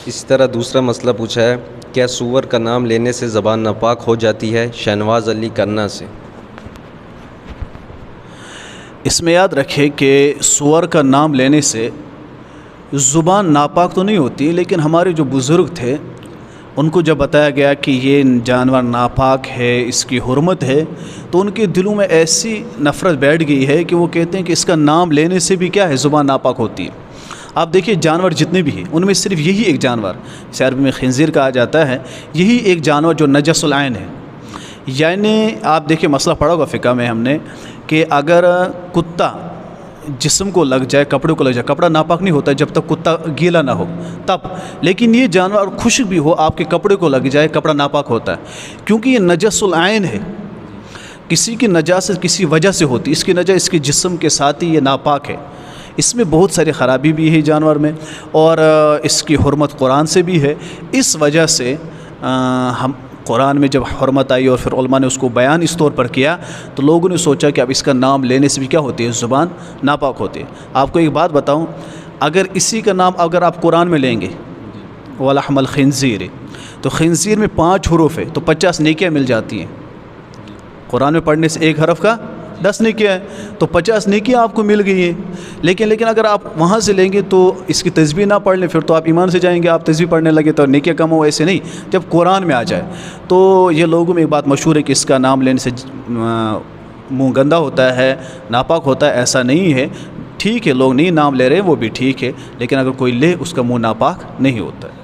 اسی طرح دوسرا مسئلہ پوچھا ہے، کیا سور کا نام لینے سے زبان ناپاک ہو جاتی ہے؟ شہنواز علی کرنا سے۔ اس میں یاد رکھے کہ سور کا نام لینے سے زبان ناپاک تو نہیں ہوتی، لیکن ہمارے جو بزرگ تھے ان کو جب بتایا گیا کہ یہ جانور ناپاک ہے، اس کی حرمت ہے، تو ان کے دلوں میں ایسی نفرت بیٹھ گئی ہے کہ وہ کہتے ہیں کہ اس کا نام لینے سے بھی کیا ہے، زبان ناپاک ہوتی ہے۔ آپ دیکھیے جانور جتنے بھی ہیں ان میں صرف یہی ایک جانور، جسے عربی میں خنزیر کہا جاتا ہے، یہی ایک جانور جو نجس العین ہے۔ یعنی آپ دیکھیے مسئلہ پڑھا ہوگا فقہ میں ہم نے کہ اگر کتا جسم کو لگ جائے، کپڑے کو لگ جائے، کپڑا ناپاک نہیں ہوتا جب تک کتا گیلا نہ ہو تب، لیکن یہ جانور خشک بھی ہو، آپ کے کپڑے کو لگ جائے، کپڑا ناپاک ہوتا ہے، کیونکہ یہ نجس العین ہے۔ کسی کی نجاست کسی وجہ سے ہوتی، اس کی نجاست اس کے جسم کے ساتھ ہی یہ ناپاک ہے۔ اس میں بہت ساری خرابی بھی ہے جانور میں، اور اس کی حرمت قرآن سے بھی ہے۔ اس وجہ سے ہم قرآن میں جب حرمت آئی اور پھر علماء نے اس کو بیان اس طور پر کیا تو لوگوں نے سوچا کہ اب اس کا نام لینے سے بھی کیا ہوتی ہے، زبان ناپاک ہوتی ہے۔ آپ کو ایک بات بتاؤں، اگر اسی کا نام اگر آپ قرآن میں لیں گے وَلَحْمَ الْخِنْزِيرِ، تو خنزیر میں 5 حروف ہے تو 50 نیکیاں مل جاتی ہیں۔ قرآن میں پڑھنے سے ایک حرف کا 10 نیکیاں ہیں، تو 50 نیکیاں آپ کو مل گئی ہیں۔ لیکن اگر آپ وہاں سے لیں گے تو اس کی تسبیح نہ پڑھ لیں، پھر تو آپ ایمان سے جائیں گے، آپ تسبیح پڑھنے لگے تو نیکیاں کم ہو، ایسے نہیں۔ جب قرآن میں آ جائے تو یہ لوگوں میں ایک بات مشہور ہے کہ اس کا نام لینے سے منہ گندا ہوتا ہے، ناپاک ہوتا ہے، ایسا نہیں ہے۔ ٹھیک ہے، لوگ نہیں نام لے رہے ہیں وہ بھی ٹھیک ہے، لیکن اگر کوئی لے اس کا منہ ناپاک نہیں ہوتا ہے۔